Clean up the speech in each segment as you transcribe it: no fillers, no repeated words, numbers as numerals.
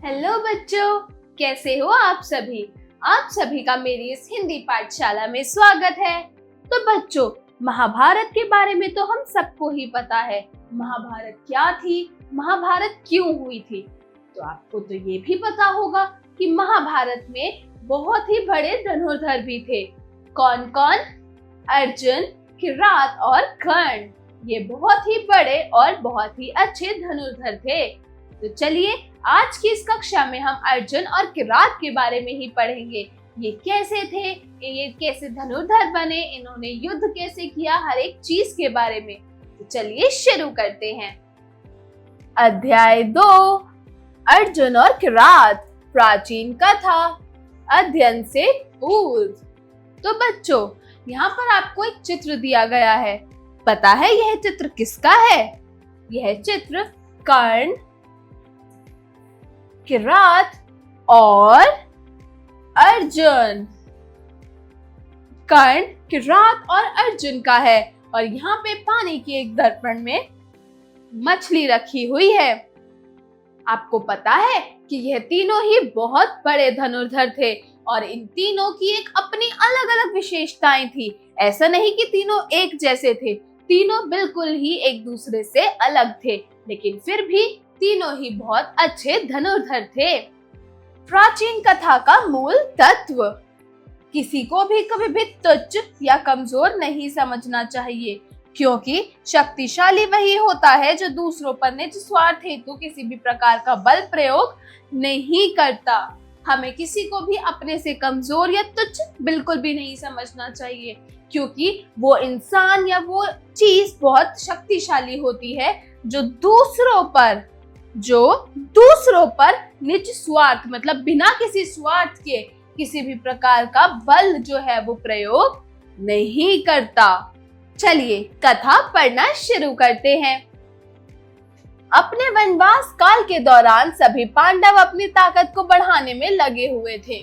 Hello बच्चों, कैसे हो आप सभी। आप सभी का मेरी इस हिंदी पाठशाला में स्वागत है। तो बच्चों, महाभारत के बारे में तो हम सबको ही पता है। महाभारत क्या थी, महाभारत क्यों हुई थी। तो आपको तो ये भी पता होगा कि महाभारत में बहुत ही बड़े धनुर्धर भी थे। कौन कौन? अर्जुन, किरात और कर्ण। ये बहुत ही बड़े और बहुत ही अच्छे धनुर्धर थे। तो चलिए, आज की इस कक्षा में हम अर्जुन और किरात के बारे में ही पढ़ेंगे। ये कैसे थे, ये कैसे धनुर्धर बने, इन्होंने युद्ध कैसे किया, हर एक चीज के बारे में। तो चलिए शुरू करते हैं। अध्याय 2, अर्जुन और किरात, प्राचीन कथा, अध्ययन से पूर्व। तो बच्चों, यहाँ पर आपको एक चित्र दिया गया है। पता है यह चित्र किसका है? यह चित्र कर्ण, किरात और अर्जुन, कर्ण, किरात और अर्जुन का है। और यहाँ पे पानी के एक दर्पण में मछली रखी हुई है। आपको पता है कि यह तीनों ही बहुत बड़े धनुर्धर थे और इन तीनों की एक अपनी अलग अलग विशेषताएं थी। ऐसा नहीं कि तीनों एक जैसे थे, तीनों बिल्कुल ही एक दूसरे से अलग थे, लेकिन फिर भी तीनों ही बहुत अच्छे धनुर्धर थे। प्राचीन कथा का मूल तत्व। किसी को भी कभी भी तुच्छ या कमजोर नहीं समझना चाहिए, क्योंकि शक्तिशाली वही होता है जो दूसरों पर निज स्वार्थ हेतु किसी भी प्रकार का बल प्रयोग नहीं करता। हमें किसी को भी अपने से कमजोर या तुच्छ बिल्कुल भी नहीं समझना चाहिए, क्योंकि वो इंसान या वो चीज बहुत शक्तिशाली होती है जो दूसरों पर निज स्वार्थ मतलब बिना किसी स्वार्थ के किसी भी प्रकार का बल जो है वो प्रयोग नहीं करता। चलिए कथा पढ़ना शुरू करते हैं। अपने वनवास काल के दौरान सभी पांडव अपनी ताकत को बढ़ाने में लगे हुए थे।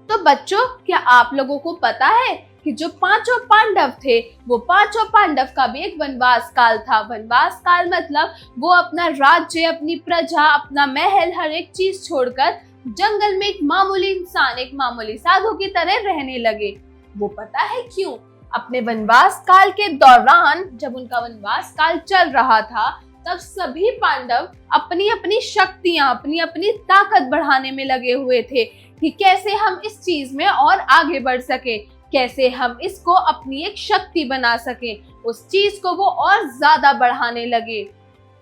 तो बच्चों, क्या आप लोगों को पता है कि जो पांचों पांडव थे, वो पांचों पांडव का भी एक वनवास काल था। वनवास काल मतलब वो अपना राज्य, अपनी प्रजा, अपना महल, हर एक चीज छोड़कर जंगल में एक मामूली इंसान, एक मामूली साधु की तरह रहने लगे। वो पता है क्यों? अपने वनवास काल के दौरान, जब उनका वनवास काल चल रहा था, तब सभी पांडव अपनी अपनी शक्तियां, अपनी अपनी ताकत बढ़ाने में लगे हुए थे कि कैसे हम इस चीज में और आगे बढ़ सके, कैसे हम इसको अपनी एक शक्ति बना सके। उस चीज को वो और ज्यादा बढ़ाने लगे।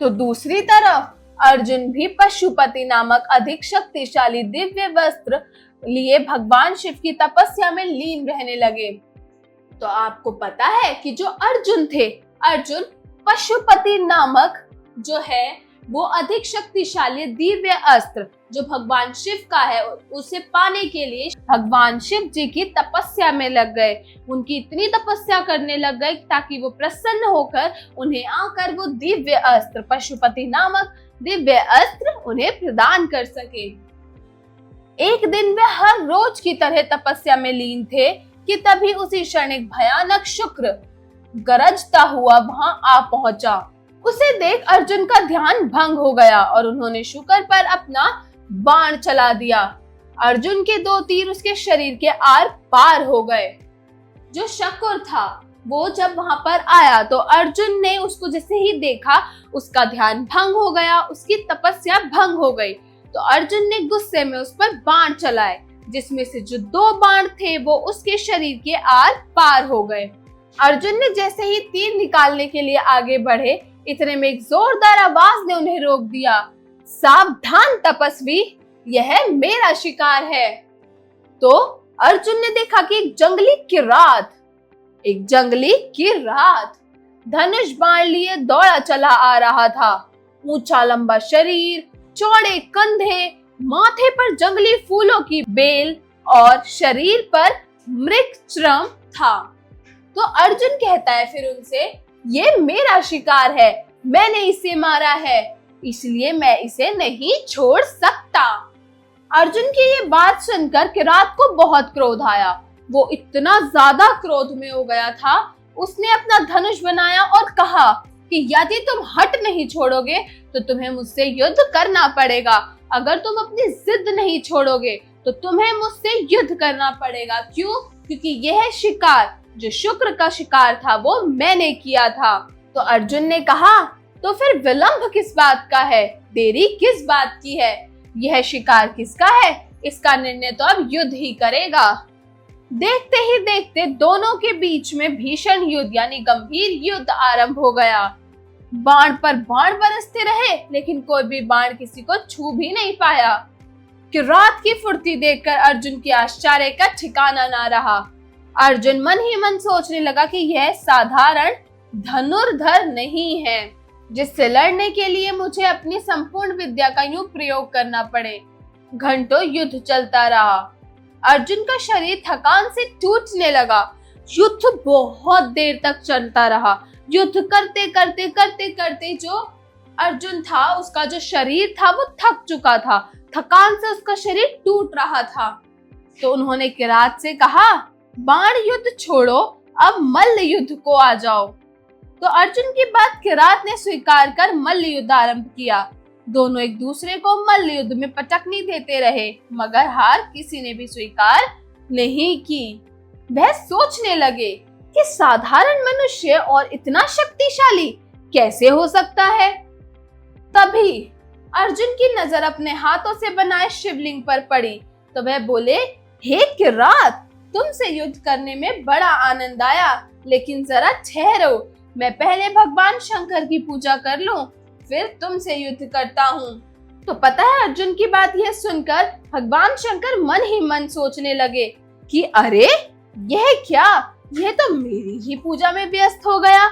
तो दूसरी तरफ अर्जुन भी पशुपति नामक अधिक शक्तिशाली दिव्य वस्त्र लिए भगवान शिव की तपस्या में लीन रहने लगे। तो आपको पता है कि जो अर्जुन थे, अर्जुन पशुपति नामक जो है वो अधिक शक्तिशाली दिव्य अस्त्र जो भगवान शिव का है, उसे पाने के लिए भगवान शिव जी की तपस्या में लग गए। उनकी इतनी तपस्या करने लग गए ताकि वो प्रसन्न होकर उन्हें आकर वो दिव्य अस्त्र, पशुपति नामक दिव्य अस्त्र उन्हें प्रदान कर सके। एक दिन वे हर रोज की तरह तपस्या में लीन थे कि तभी उसी क्षण एक भयानक शुक्र गरजता हुआ वहां आ पहुंचा। उसे देख अर्जुन का ध्यान भंग हो गया और उन्होंने शुक्र पर अपना बाण चला दिया। अर्जुन के 2 तीर उसके शरीर के आर पार हो गए। जो शुक्र था वो जब वहां पर आया तो अर्जुन ने उसको जैसे ही देखा, उसका ध्यान भंग हो गया, उसकी तपस्या भंग हो गई। तो अर्जुन ने गुस्से में उस पर बाण चलाए, जिसमें से जो 2 बाण थे वो उसके शरीर के आर पार हो गए। अर्जुन ने जैसे ही तीर निकालने के लिए आगे बढ़े, इतने में एक जोरदार आवाज ने उन्हें रोक दिया। सावधान तपस्वी, यह मेरा शिकार है। तो अर्जुन ने देखा कि एक जंगली किरात धनुष बाण लिए दौड़ा चला आ रहा था। ऊंचा लंबा शरीर, चौड़े कंधे, माथे पर जंगली फूलों की बेल और शरीर पर मृगचर्म था। तो अर्जुन कहता है फिर उनसे, ये मेरा शिकार है, मैंने इसे मारा है, इसलिए मैं इसे नहीं छोड़ सकता। अर्जुन की ये बात सुनकर किरात को बहुत क्रोध आया। वो इतना ज्यादा क्रोध में हो गया था, उसने अपना धनुष बनाया और कहा कि यदि तुम हट नहीं छोड़ोगे तो तुम्हें मुझसे युद्ध करना पड़ेगा। अगर तुम अपनी जिद नहीं छोड़ोगे तो तुम्हें मुझसे युद्ध करना पड़ेगा। क्यों? क्योंकि यह शिकार जो शुक्र का शिकार था वो मैंने किया था। तो अर्जुन ने कहा, तो फिर विलंब किस बात का है, देरी किस बात की है? यह शिकार किसका है, इसका निर्णय तो अब युद्ध ही करेगा। देखते ही देखते दोनों के बीच में भीषण युद्ध यानी गंभीर युद्ध आरंभ हो गया। बाण पर बाण बरसते रहे, लेकिन कोई भी बाण किसी को छू भी नहीं पाया। कि रात की फुर्ती देखकर अर्जुन के आश्चर्य का ठिकाना ना रहा। अर्जुन मन ही मन सोचने लगा कि यह साधारण धनुर्धर नहीं है जिससे लड़ने के लिए मुझे अपनी संपूर्ण विद्या का यूं प्रयोग करना पड़े। घंटों युद्ध चलता रहा। अर्जुन का शरीर थकान से टूटने लगा। युद्ध बहुत देर तक चलता रहा। युद्ध करते करते करते करते जो अर्जुन था उसका जो शरीर था वो थक चुका था। थकान से उसका शरीर टूट रहा था। तो उन्होंने किरात से कहा, बाण युद्ध छोड़ो, अब मल्ल युद्ध को आ जाओ। तो अर्जुन की बात किरात ने स्वीकार कर मल्ल युद्ध आरंभ किया। दोनों एक दूसरे को मल्ल युद्ध में पटकनी देते रहे, मगर हार किसी ने भी स्वीकार नहीं की। वह सोचने लगे कि साधारण मनुष्य और इतना शक्तिशाली कैसे हो सकता है। तभी अर्जुन की नजर अपने हाथों से बनाए शिवलिंग पर पड़ी। तो वह बोले, हे किरात, तुमसे युद्ध करने में बड़ा आनंद आया, लेकिन जरा ठहरो, मैं पहले भगवान शंकर की पूजा कर लूं, फिर तुमसे युद्ध करता हूँ। तो पता है अर्जुन की बात यह सुनकर भगवान शंकर मन ही मन सोचने लगे कि अरे यह क्या, यह तो मेरी ही पूजा में व्यस्त हो गया।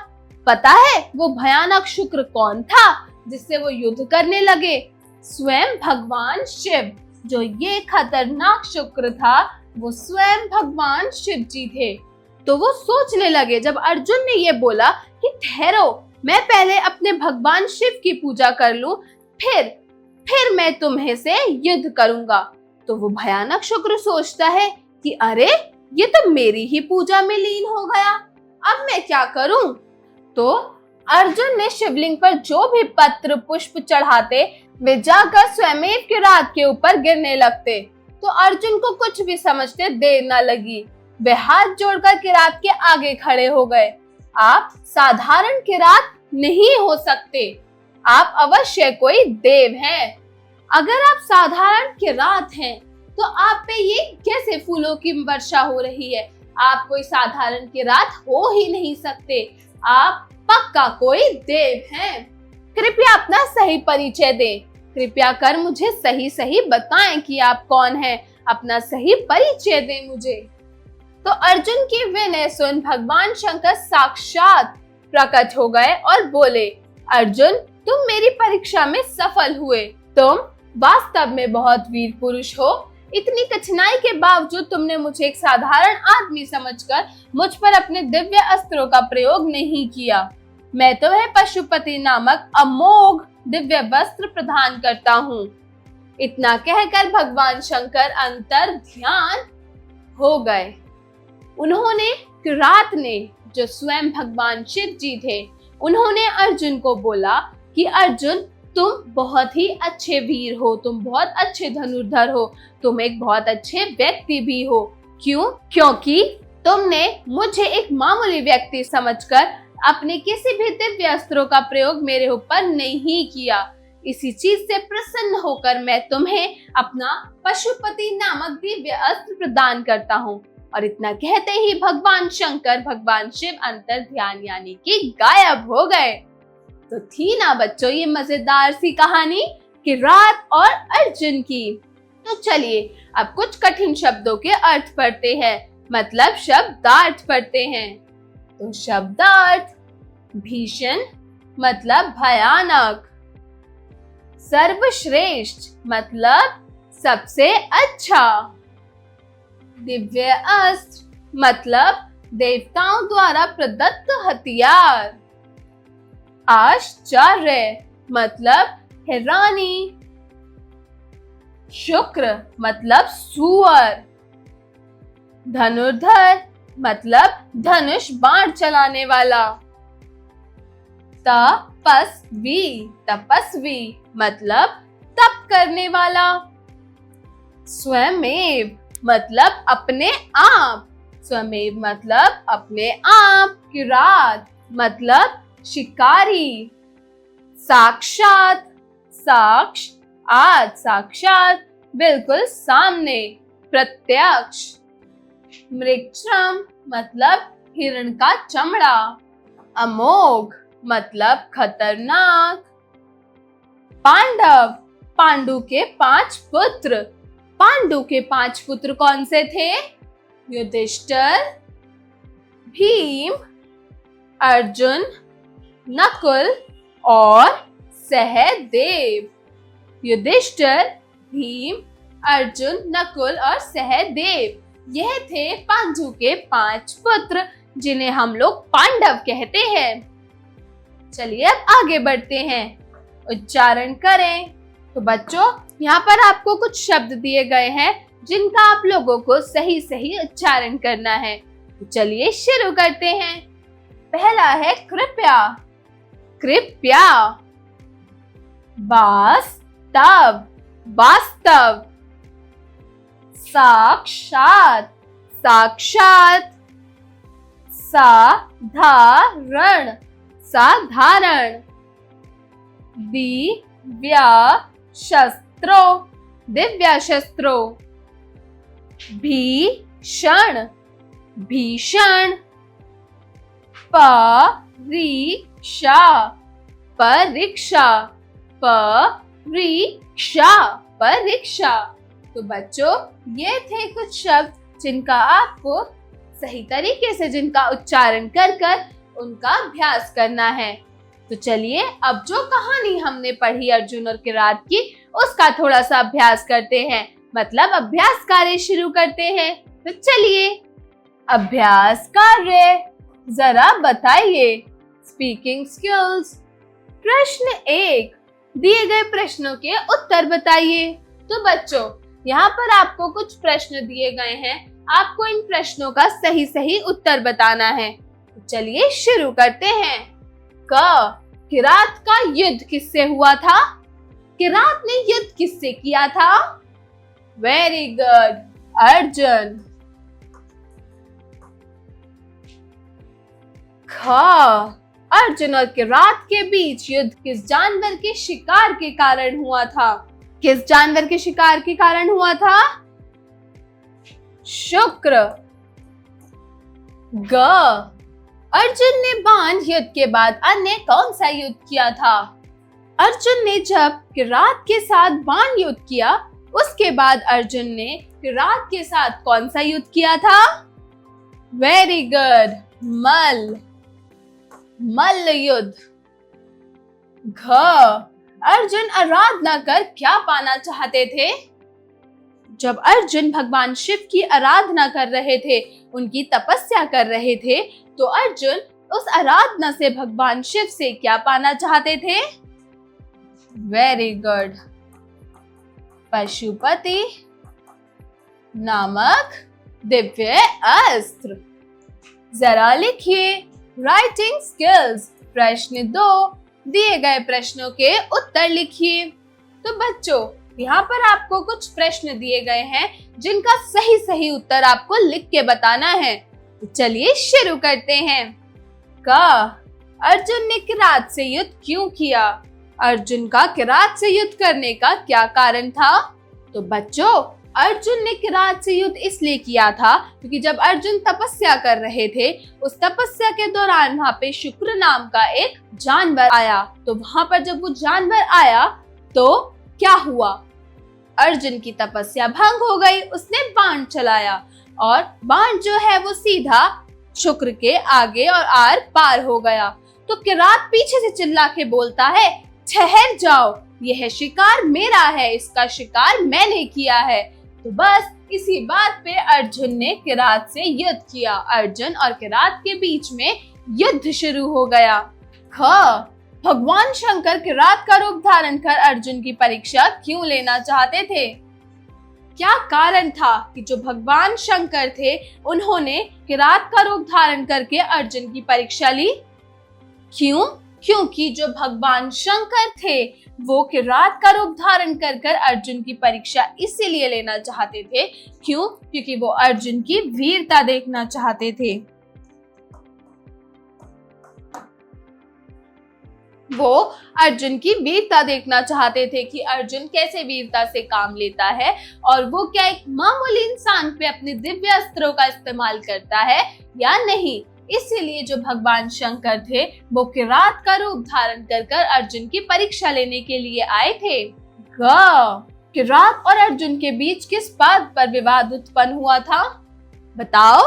पता है वो भयानक शुक्र कौन था जिससे वो युद्ध करने लगे? स्वयं भगवान शिव। जो ये खतरनाक शुक्र था वो स्वयं भगवान शिव जी थे। तो वो सोचने लगे, जब अर्जुन ने ये बोला कि ठहरो, मैं पहले अपने भगवान शिव की पूजा कर लूं, फिर मैं तुम्हें से युद्ध करूंगा। तो वो भयानक शुक्र सोचता है कि अरे ये तो मेरी ही पूजा में लीन हो गया, अब मैं क्या करूं? तो अर्जुन ने शिवलिंग पर जो भी पत्र पुष्प चढ़ाते वे जाकर स्वयं किरात के ऊपर गिरने लगते। तो अर्जुन को कुछ भी समझते देर न लगी। वे हाथ जोड़कर किरात के आगे खड़े हो गए। आप साधारण किरात नहीं हो सकते, आप अवश्य कोई देव हैं। अगर आप साधारण किरात हैं तो आप पे ये कैसे फूलों की वर्षा हो रही है? आप कोई साधारण किरात हो ही नहीं सकते, आप पक्का कोई देव हैं। कृपया अपना सही परिचय दें। कृपया कर मुझे सही सही बताएं कि आप कौन हैं। अपना सही परिचय दें मुझे। तो अर्जुन की विनय सुन भगवान शंकर साक्षात प्रकट हो गए और बोले, अर्जुन तुम मेरी परीक्षा में सफल हुए। तुम वास्तव में बहुत वीर पुरुष हो। इतनी कठिनाई के बावजूद तुमने मुझे एक साधारण आदमी समझकर मुझ पर अपने दिव्य अस्त्रों का प्रयोग नहीं किया। मैं तुम्हें पशुपति नामक अमोघ दिव्य वस्त्र प्रदान करता हूँ। इतना कहकर भगवान शंकर अंतर ध्यान हो गए। उन्होंने किरात ने, जो स्वयं भगवान शिव जी थे, उन्होंने अर्जुन को बोला कि अर्जुन तुम बहुत ही अच्छे वीर हो, तुम बहुत अच्छे धनुर्धर हो, तुम एक बहुत अच्छे व्यक्ति भी हो। क्यों? क्योंकि तुमने मुझे एक मामूली व्यक्ति समझकर अपने किसी भी दिव्य अस्त्रों का प्रयोग मेरे ऊपर नहीं किया। इसी चीज से प्रसन्न होकर मैं तुम्हें अपना पशुपति नामक दिव्य अस्त्र प्रदान करता हूँ। और इतना कहते ही भगवान शंकर, भगवान शिव अंतर ध्यान यानी कि गायब हो गए। तो थी ना बच्चों ये मजेदार सी कहानी किरात और अर्जुन की। तो चलिए अब कुछ कठिन शब्दों के अर्थ पढ़ते हैं, मतलब शब्दार्थ पढ़ते हैं। तो शब्दार्थ, भीषण मतलब भयानक, सर्वश्रेष्ठ मतलब सबसे अच्छा, दिव्य अस्त्र मतलब देवताओं द्वारा प्रदत्त हथियार, आश्चर्य मतलब हैरानी, शुक्र मतलब सुअर, धनुर्धर मतलब धनुष बाण चलाने वाला, तपस्वी मतलब सब करने वाला। स्वयमेव मतलब अपने आप, स्वयमेव मतलब अपने आप। किरात मतलब शिकारी। साक्षात, साक्ष आज साक्षात बिल्कुल सामने, प्रत्यक्ष। मृगश्रम मतलब हिरण का चमड़ा। अमोघ मतलब खतरनाक। पांडव, पांडु के 5 पुत्र। पांडु के 5 पुत्र कौन से थे? युधिष्ठिर, भीम, अर्जुन, नकुल और सहदेव। युधिष्ठिर, भीम, अर्जुन, नकुल और सहदेव यह थे पांडु के 5 पुत्र जिन्हें हम लोग पांडव कहते हैं। चलिए अब आगे बढ़ते हैं, उच्चारण करें। तो बच्चों यहाँ पर आपको कुछ शब्द दिए गए हैं जिनका आप लोगों को सही सही उच्चारण करना है। तो चलिए शुरू करते हैं। पहला है कृपया। कृपया। वास्तव, वास्तव। साक्षात, साक्षात। साधारण, साधारण। दिव्या शस्त्रो, दिव्या शस्त्रो। भीषण, भीषण। परीक्षा, परीक्षा, परीक्षा, परीक्षा। तो बच्चों ये थे कुछ शब्द जिनका आपको सही तरीके से जिनका उच्चारण कर कर उनका अभ्यास करना है। तो चलिए अब जो कहानी हमने पढ़ी अर्जुन और किरात की उसका थोड़ा सा अभ्यास करते हैं, मतलब अभ्यास कार्य शुरू करते हैं। तो चलिए अभ्यास कार्य जरा बताइए। Speaking skills. प्रश्न 1, दिए गए प्रश्नों के उत्तर बताइए। तो बच्चों यहाँ पर आपको कुछ प्रश्न दिए गए हैं, आपको इन प्रश्नों का सही सही उत्तर बताना है। तो चलिए शुरू करते हैं। क, किरात का युद्ध किससे हुआ था? किरात ने युद्ध किससे किया था? Very good, Arjun. ख, अर्जुन और किरात के बीच युद्ध किस जानवर के शिकार के कारण हुआ था? किस जानवर के शिकार के कारण हुआ था? शुक्र। ग, अर्जुन ने बाण युद्ध के बाद अन्य कौन सा युद्ध किया था? अर्जुन ने जब किरात के साथ बाण युद्ध किया उसके बाद अर्जुन ने किरात के साथ कौन सा युद्ध किया था? वेरी गुड, मल्ल, मल्ल युद्ध। घ, अर्जुन आराधना कर क्या पाना चाहते थे? जब अर्जुन भगवान शिव की आराधना कर रहे थे, उनकी तपस्या कर रहे थे, तो अर्जुन उस आराधना से भगवान शिव से क्या पाना चाहते थे? वेरी गुड, पशुपति नामक दिव्य अस्त्र। जरा लिखिए राइटिंग स्किल्स। प्रश्न 2, दिए गए प्रश्नों के उत्तर लिखिए। तो बच्चों यहाँ पर आपको कुछ प्रश्न दिए गए हैं जिनका सही सही उत्तर आपको लिख के बताना है। तो चलिए शुरू करते हैं। क, अर्जुन ने किरात से युद्ध क्यों किया? अर्जुन का किरात से युद्ध करने का क्या कारण था? तो बच्चों अर्जुन ने किरात से युद्ध इसलिए किया था क्योंकि जब अर्जुन तपस्या कर रहे थे, उस तपस्या के दौरान वहाँ पे शुक्र नाम का एक जानवर आया। तो वहाँ पर जब वो जानवर आया तो क्या हुआ? अर्जुन की तपस्या भंग हो गई। उसने बाण चलाया और बाण जो है वो सीधा शुक्र के आगे और आर पार हो गया। तो किरात पीछे से चिल्ला के बोलता है, ठहर जाओ, यह शिकार मेरा है, इसका शिकार मैंने किया है। तो बस इसी बात पे अर्जुन ने किरात से युद्ध किया। अर्जुन और किरात के बीच में युद्ध शुरू हो गया। ख, भगवान शंकर किरात का रूप धारण कर अर्जुन की परीक्षा क्यों लेना चाहते थे? क्या कारण था कि जो भगवान शंकर थे उन्होंने किरात का रूप धारण करके अर्जुन की परीक्षा ली? क्यों? क्योंकि जो भगवान शंकर थे वो किरात का रूप धारण कर कर अर्जुन की परीक्षा इसीलिए लेना चाहते थे। क्यों? क्योंकि वो अर्जुन की वीरता देखना चाहते थे। वो अर्जुन की वीरता देखना चाहते थे कि अर्जुन कैसे वीरता से काम लेता है और वो क्या एक मामूली इंसान पे अपने दिव्य अस्त्रों का इस्तेमाल करता है या नहीं। इसीलिए जो भगवान शंकर थे वो किरात का रूप धारण कर कर अर्जुन की परीक्षा लेने के लिए आए थे। किरात और अर्जुन के बीच किस बात पर विवाद उत्पन्न हुआ था? बताओ।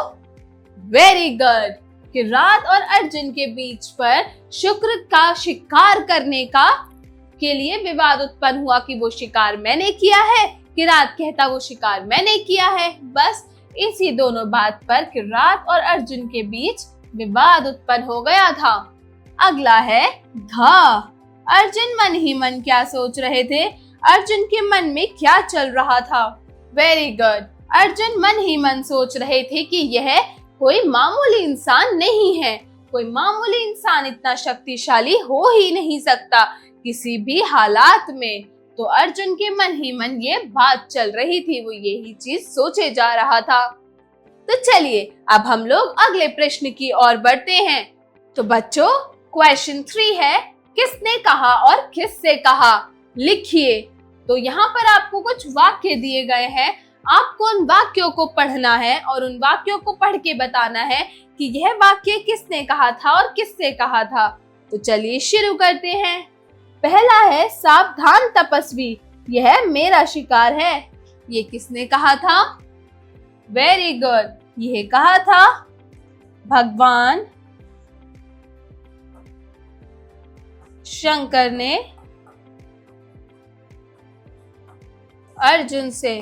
Very good. किरात और अर्जुन के बीच पर शुक्र का शिकार करने के लिए विवाद उत्पन्न हुआ कि वो शिकार मैंने किया है, किरात कहता वो शिकार मैंने किया है। बस इसी दोनों बात पर किरात और अर्जुन के बीच विवाद उत्पन्न हो गया था। अगला है ध। अर्जुन मन ही मन क्या सोच रहे थे? अर्जुन के मन में क्या चल रहा था? Very good. अर्जुन मन ही मन सोच रहे थे कि यह कोई मामूली इंसान नहीं है। कोई मामूली इंसान इतना शक्तिशाली हो ही नहीं सकता किसी भी हालात में। तो अर्जुन के मन ही मन ये बात चल रही थी, वो यही चीज सोचे जा रहा था। तो चलिए अब हम लोग अगले प्रश्न की ओर बढ़ते हैं। तो बच्चों क्वेश्चन 3 है, किसने कहा और किससे कहा? लिखिए। तो यहाँ पर आपको कुछ वाक्य दिए गए हैं, आपको उन वाक्यों को पढ़ना है और उन वाक्यों को पढ़ के बताना है कि यह वाक्य किसने कहा था और किससे कहा था। तो चलिए शुरू करते हैं। पहला है सावधान तपस्वी, यह मेरा शिकार है। ये किसने कहा था? Very good. यह कहा था भगवान शंकर ने अर्जुन से।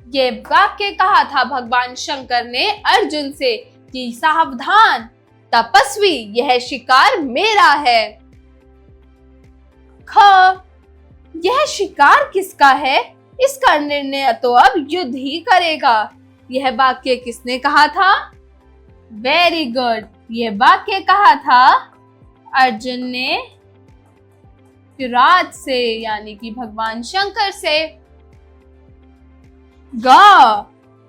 ये वाक्य कहा था भगवान शंकर ने अर्जुन से कि सावधान तपस्वी, यह शिकार मेरा है। ख। यह शिकार किसका है? इसका निर्णय तो अब युद्ध ही करेगा। यह वाक्य किसने कहा था? Very good. यह वाक्य कहा था अर्जुन ने किरात से, यानी कि भगवान शंकर से।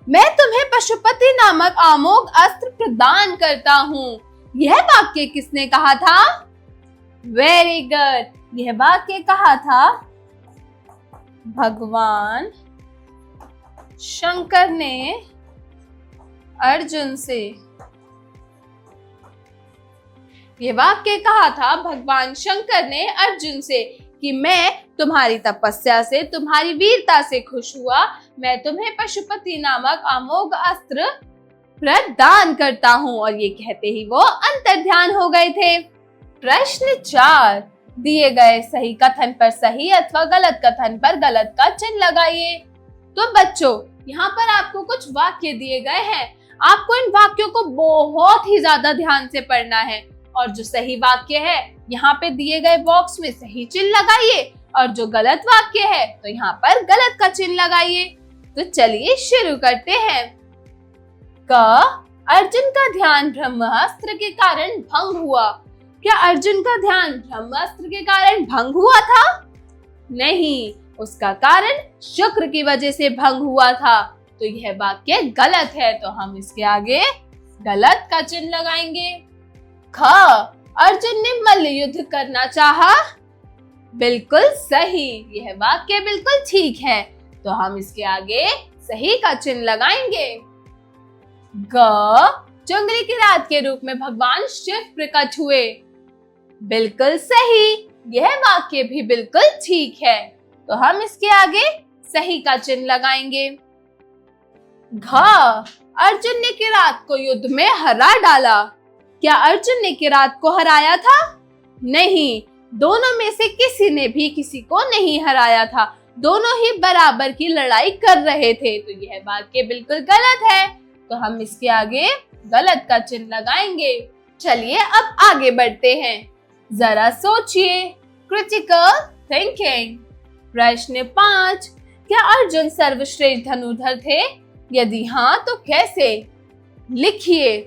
मैं तुम्हें पशुपति नामक अमोघ अस्त्र प्रदान करता हूँ। यह वाक्य किसने कहा था? Very good. यह वाक्य कहा था भगवान शंकर ने अर्जुन से। यह वाक्य कहा था भगवान शंकर ने अर्जुन से कि मैं तुम्हारी तपस्या से, तुम्हारी वीरता से खुश हुआ। मैं तुम्हें पशुपति नामक अमोघ अस्त्र प्रदान करता हूँ। और ये कहते ही वो अंतर्ध्यान हो गए थे। प्रश्न 4, दिए गए सही कथन पर सही अथवा गलत कथन पर गलत का चिन्ह लगाइए। तो बच्चों यहाँ पर आपको कुछ वाक्य दिए गए हैं, आपको इन वाक्यों को बहुत ही ज्यादा ध्यान से पढ़ना है और जो सही वाक्य है यहाँ पे दिए गए बॉक्स में सही चिन्ह लगाइए और जो गलत वाक्य है तो यहाँ पर गलत का चिन्ह लगाइए। तो चलिए शुरू करते हैं। क। अर्जुन का ध्यान ब्रह्मास्त्र के कारण भंग हुआ। क्या अर्जुन का ध्यान ब्रह्मास्त्र के कारण भंग हुआ था? नहीं, उसका कारण शुक्र की वजह से भंग हुआ था। तो यह वाक्य गलत है, तो हम इसके आगे गलत का चिन्ह लगाएंगे। ख। अर्जुन ने मल्ल युद्ध करना चाहा। बिल्कुल सही, यह वाक्य बिल्कुल ठीक है, तो हम इसके आगे सही का चिन्ह लगाएंगे। ग। चुंदरी की रात के रूप में भगवान शिव प्रकट हुए। बिल्कुल सही, यह वाक्य भी बिल्कुल ठीक है, तो हम इसके आगे सही का चिन्ह लगाएंगे। घ। अर्जुन ने किरात को युद्ध में हरा डाला। क्या अर्जुन ने किरात को हराया था? नहीं, दोनों में से किसी ने भी किसी को नहीं हराया था। दोनों ही बराबर की लड़ाई कर रहे थे, तो यह वाक्य बिल्कुल गलत है, तो हम इसके आगे गलत का चिन्ह लगाएंगे। चलिए अब आगे बढ़ते हैं। जरा सोचिए, क्रिटिकल थिंकिंग। प्रश्न 5, क्या अर्जुन सर्वश्रेष्ठ धनुर्धर थे? यदि हाँ तो कैसे? लिखिए।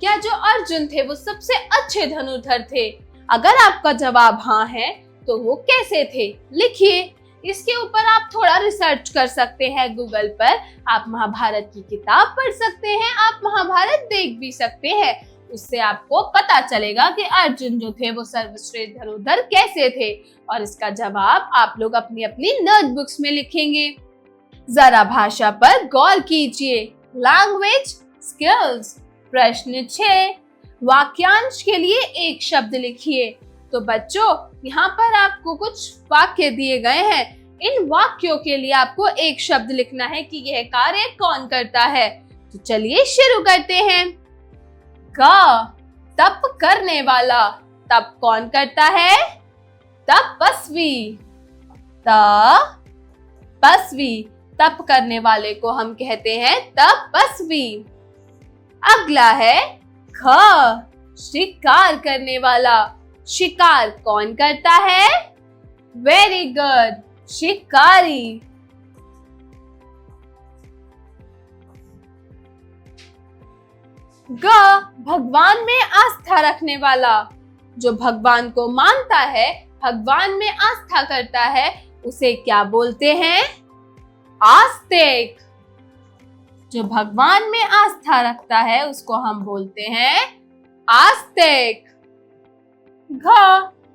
क्या जो अर्जुन थे वो सबसे अच्छे धनुर्धर थे? अगर आपका जवाब हाँ है तो वो कैसे थे, लिखिए। इसके ऊपर आप थोड़ा रिसर्च कर सकते हैं गूगल पर। आप महाभारत की किताब पढ़ सकते हैं, आप महाभारत देख भी सकते हैं। उससे आपको पता चलेगा कि अर्जुन जो थे वो सर्वश्रेष्ठ धनुर्धर कैसे थे, और इसका जवाब आप लोग अपनी अपनी नोटबुक्स में लिखेंगे। जरा भाषा पर गौर कीजिए। Language skills. प्रश्न 6, वाक्यांश के लिए एक शब्द लिखिए। तो बच्चों, यहाँ पर आपको कुछ वाक्य दिए गए हैं। इन वाक्यों के लिए आपको एक शब्द लिखना है कि यह कार्य कौन करता है। तो चलिए शुरू करते हैं। क, तप करने वाला। तप कौन करता है? तपस्वी। तपस्वी, तप करने वाले को हम कहते हैं तपस्वी। अगला है ख, शिकार करने वाला। शिकार कौन करता है? वेरी गुड, शिकारी। ग, भगवान में आस्था रखने वाला। जो भगवान को मानता है, भगवान में आस्था करता है, उसे क्या बोलते हैं? आस्तिक। जो भगवान में आस्था रखता है उसको हम बोलते हैं आस्तिक। घ,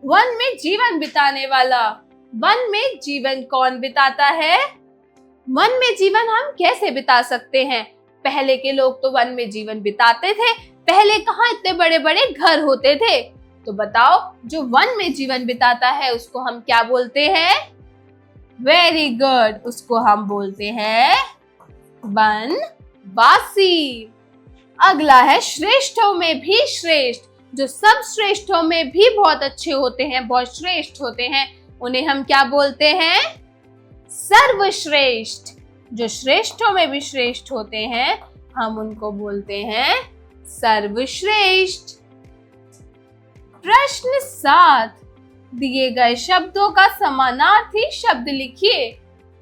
वन में जीवन बिताने वाला। वन में जीवन कौन बिताता है? वन में जीवन हम कैसे बिता सकते हैं? पहले के लोग तो वन में जीवन बिताते थे। पहले कहाँ इतने बड़े बड़े घर होते थे? तो बताओ, जो वन में जीवन बिताता है उसको हम क्या बोलते हैं? वेरी गुड, उसको हम बोलते हैं वनवासी। अगला है श्रेष्ठों में भी श्रेष्ठ। जो सब श्रेष्ठों में भी बहुत अच्छे होते हैं, बहुत श्रेष्ठ होते हैं, उन्हें हम क्या बोलते हैं? सर्वश्रेष्ठ। जो श्रेष्ठों में भी श्रेष्ठ होते हैं, हम उनको बोलते हैं सर्वश्रेष्ठ। प्रश्न 7, दिए गए शब्दों का समानार्थी शब्द लिखिए।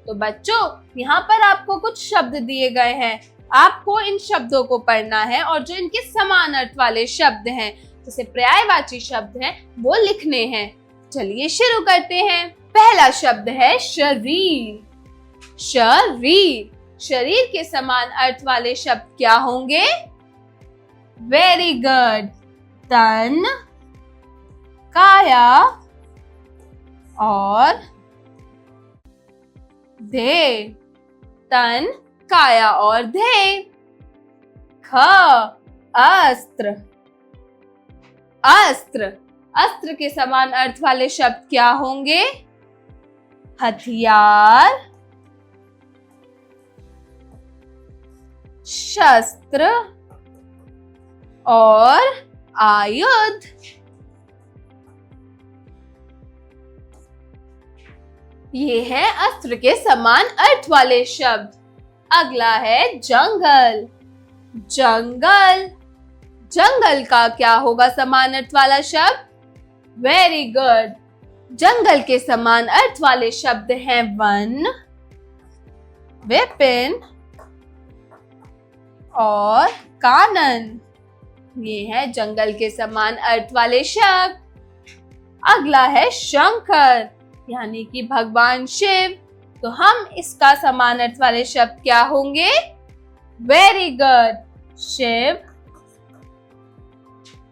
तो बच्चों, यहाँ पर आपको कुछ शब्द दिए गए हैं। आपको इन शब्दों को पढ़ना है और जो इनके समान अर्थ वाले शब्द हैं, जैसे पर्यायवाची शब्द हैं, वो लिखने हैं। चलिए शुरू करते हैं। पहला शब्द है शरीर। शरीर, शरीर के समान अर्थ वाले शब्द क्या होंगे? वेरी गुड, तन, काया और देह। तन, काया और देह। ख, अस्त्र। अस्त्र, अस्त्र के समान अर्थ वाले शब्द क्या होंगे? हथियार, शस्त्र और आयुध। ये है अस्त्र के समान अर्थ वाले शब्द। अगला है जंगल। जंगल, जंगल का क्या होगा समान अर्थ वाला शब्द? वेरी गुड, जंगल के समान अर्थ वाले शब्द हैं वन, विपिन और कानन। ये है जंगल के समान अर्थ वाले शब्द। अगला है शंकर, यानी कि भगवान शिव। तो हम इसका समान अर्थ वाले शब्द क्या होंगे? वेरी गुड, शिव,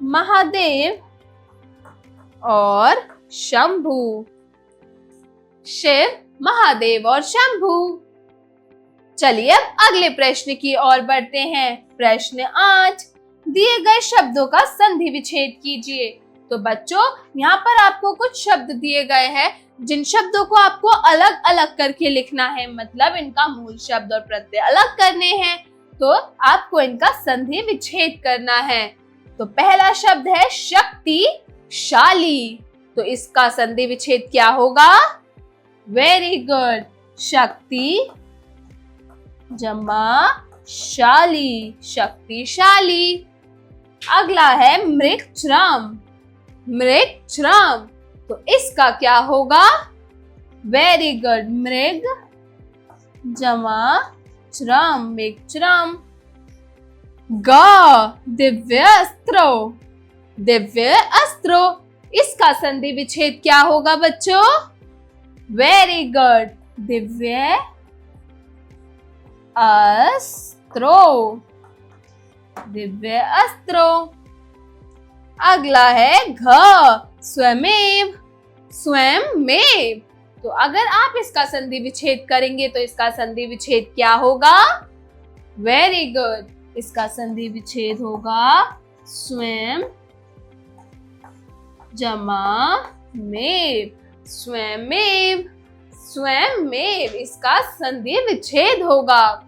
महादेव और शंभु। शिव, महादेव और शंभु। चलिए अब अगले प्रश्न की ओर बढ़ते हैं। प्रश्न 8, दिए गए शब्दों का संधि विच्छेद कीजिए। तो बच्चों, यहाँ पर आपको कुछ शब्द दिए गए हैं, जिन शब्दों को आपको अलग अलग करके लिखना है, मतलब इनका मूल शब्द और प्रत्यय अलग करने हैं। तो आपको इनका संधि विच्छेद करना है। तो पहला शब्द है शक्तिशाली। तो इसका संधि विच्छेद क्या होगा? वेरी गुड, शक्ति जमा शाली, शक्तिशाली। अगला है मृगश्रम। मृगश्रम, तो इसका क्या होगा? वेरी गुड, मृग जमा श्रम, मृगश्रम। ग, दिव्य अस्त्रो। दिव्य अस्त्रो, इसका संधि विच्छेद क्या होगा बच्चों? Very good, Divya अस्त्रो, Divya अस्त्रो। अगला है घ, स्वयमेव, स्वयंमेव। तो अगर आप इसका संधि विच्छेद करेंगे तो इसका संधि विच्छेद क्या होगा? वेरी गुड, इसका संधि विच्छेद होगा स्वयं जमा मेव, स्वयमेव, स्वयंमेव, इसका संधि विच्छेद होगा।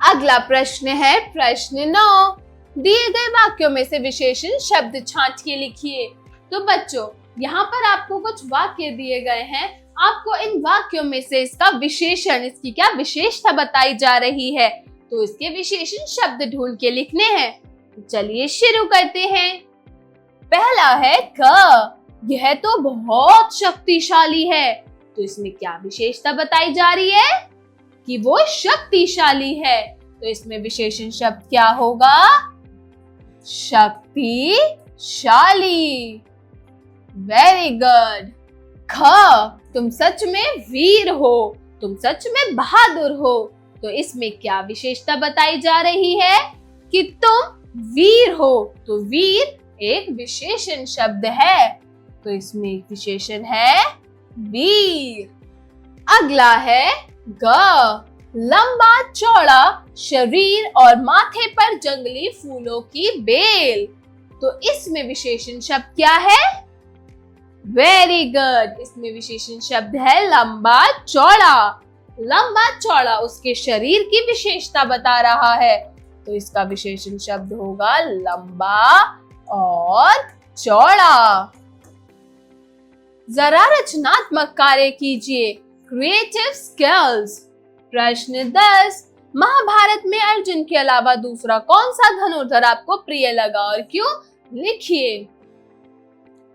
अगला प्रश्न है प्रश्न 9। दिए गए वाक्यों में से विशेषण शब्द छांट के लिखिए। तो बच्चों, यहाँ पर आपको कुछ वाक्य दिए गए हैं, आपको इन वाक्यों में से इसका विशेषण, इसकी क्या विशेषता बताई जा रही है, तो इसके विशेषण शब्द ढूंढ के लिखने हैं। तो चलिए शुरू करते हैं। पहला है क, यह तो बहुत शक्तिशाली है। तो इसमें क्या विशेषता बताई जा रही है? कि वो शक्तिशाली है। तो इसमें विशेषण शब्द क्या होगा? शक्तिशाली। Very good. ख, तुम सच में वीर हो, तुम सच में बहादुर हो। तो इसमें क्या विशेषता बताई जा रही है? कि तुम वीर हो। तो वीर एक विशेषण शब्द है, तो इसमें एक विशेषण है वीर। अगला है ग, लंबा चौड़ा शरीर और माथे पर जंगली फूलों की बेल। तो इसमें विशेषण शब्द क्या है? वेरी गुड, इसमें विशेषण शब्द है लंबा चौड़ा। लंबा चौड़ा उसके शरीर की विशेषता बता रहा है, तो इसका विशेषण शब्द होगा लंबा और चौड़ा। जरा रचनात्मक कार्य कीजिए, क्रिएटिव स्किल्स। प्रश्न 10, महाभारत में अर्जुन के अलावा दूसरा कौन सा धनुर्धर आपको प्रिय लगा और क्यों? लिखिए।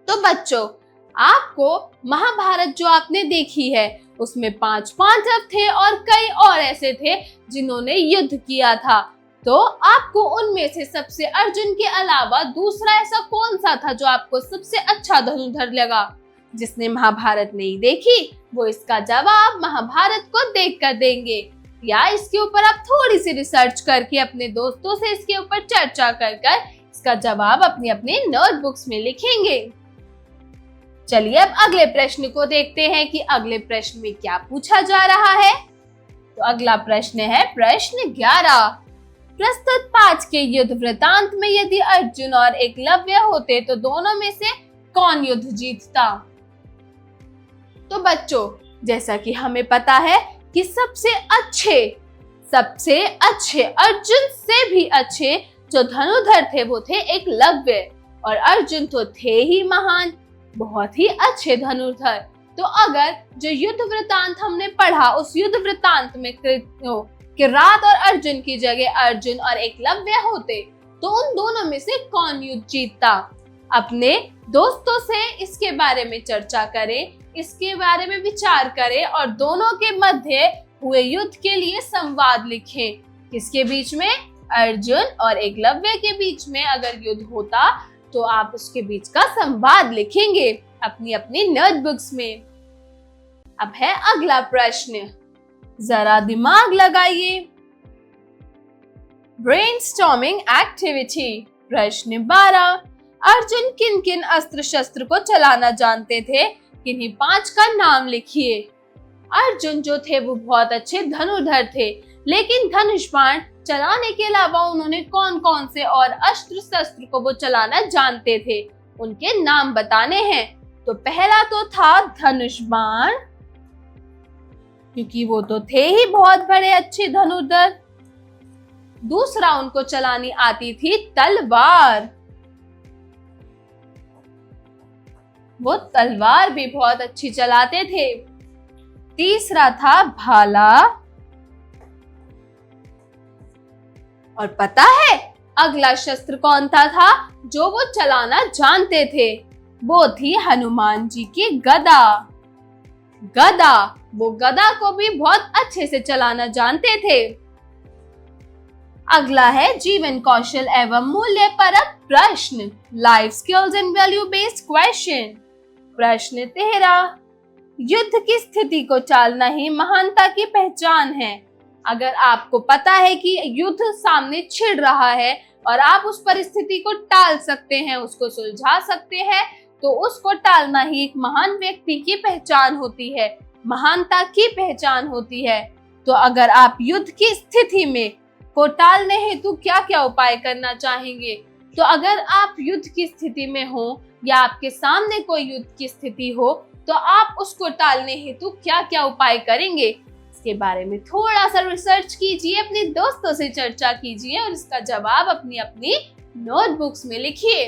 तो बच्चों, आपको महाभारत जो आपने देखी है उसमें 5 पांडव थे और कई और ऐसे थे जिन्होंने युद्ध किया था। तो आपको उनमें से सबसे अर्जुन के अलावा दूसरा ऐसा कौन सा था जो आपको सबसे अच्छा धनुर्धर लगा? जिसने महाभारत नहीं देखी वो इसका जवाब महाभारत को देखकर देंगे, या इसके ऊपर आप थोड़ी सी रिसर्च करके अपने दोस्तों से इसके ऊपर चर्चा कर इसका जवाब अपने अपने नोटबुक्स में लिखेंगे। चलिए अब अगले प्रश्न को देखते हैं कि अगले प्रश्न में क्या पूछा जा रहा है। तो अगला प्रश्न है प्रश्न 11। प्रस्तुत पाठ के युद्ध वृतांत में यदि अर्जुन और एकलव्य होते तो दोनों में से कौन युद्ध जीतता? तो बच्चों, जैसा कि हमें पता है कि सबसे अच्छे अर्जुन से भी अच्छे जो धनुर्धर थे वो थे एकलव्य, और अर्जुन तो थे ही महान, बहुत ही अच्छे धनुर्धर। तो अगर जो युद्ध वृतांत हमने पढ़ा उस युद्ध वृतांत में किरात और अर्जुन की जगह अर्जुन और एकलव्य होते तो उन दोनों में से कौन युद्ध जीतता? अपने दोस्तों से इसके बारे में चर्चा करें, इसके बारे में विचार करें और दोनों के मध्य हुए युद्ध के लिए संवाद लिखें। किसके बीच में? अर्जुन और एकलव्य के बीच में अगर युद्ध होता तो आप उसके बीच का संवाद लिखेंगे अपनी अपनी नोटबुक्स में। अब है अगला प्रश्न, जरा दिमाग लगाइए। Brainstorming activity. प्रश्न 12, अर्जुन किन किन अस्त्र शस्त्र को चलाना जानते थे? किन्हीं 5 का नाम लिखिए। अर्जुन जो थे वो बहुत अच्छे धनुर्धर थे, लेकिन धनुष बाण चलाने के अलावा उन्होंने कौन कौन से और अस्त्र शस्त्र को वो चलाना जानते थे, उनके नाम बताने हैं। तो पहला तो था धनुष बाण, क्योंकि वो तो थे ही बहुत बड़े अच्छे धनुर्धर। दूसरा उनको चलानी आती थी तलवार, वो तलवार भी बहुत अच्छी चलाते थे। तीसरा था भाला, और पता है अगला शस्त्र कौन था जो वो चलाना जानते थे? वो थी हनुमान जी की गदा। वो गदा को भी बहुत अच्छे से चलाना जानते थे। अगला है जीवन कौशल एवं मूल्य परक प्रश्न, life skills and value based question. प्रश्न 13, युद्ध की स्थिति को टालना ही महानता की पहचान है। अगर आपको पता है कि युद्ध सामने छिड़ रहा है और आप उस परिस्थिति को टाल सकते हैं, उसको सुलझा सकते हैं, तो उसको टालना ही एक महान व्यक्ति की पहचान होती है, महानता की पहचान होती है। तो अगर आप युद्ध की स्थिति में को टालने हेतु क्या क्या उपाय करना चाहेंगे? तो अगर आप युद्ध की स्थिति में हो या आपके सामने कोई युद्ध की स्थिति हो, तो आप उसको टालने हेतु क्या क्या उपाय करेंगे? इसके बारे में थोड़ा सा रिसर्च कीजिए, अपने दोस्तों से चर्चा कीजिए और इसका जवाब अपनी अपनी नोटबुक्स में लिखिए।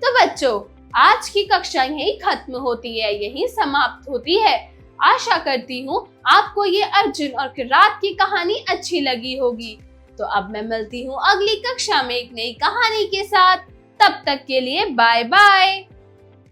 तो बच्चों, आज की कक्षा यही खत्म होती है, यही समाप्त होती है। आशा करती हूँ आपको ये अर्जुन और किरात की कहानी अच्छी लगी होगी। तो अब मैं मिलती हूँ अगली कक्षा में एक नई कहानी के साथ। तब तक के लिए बाय बाय।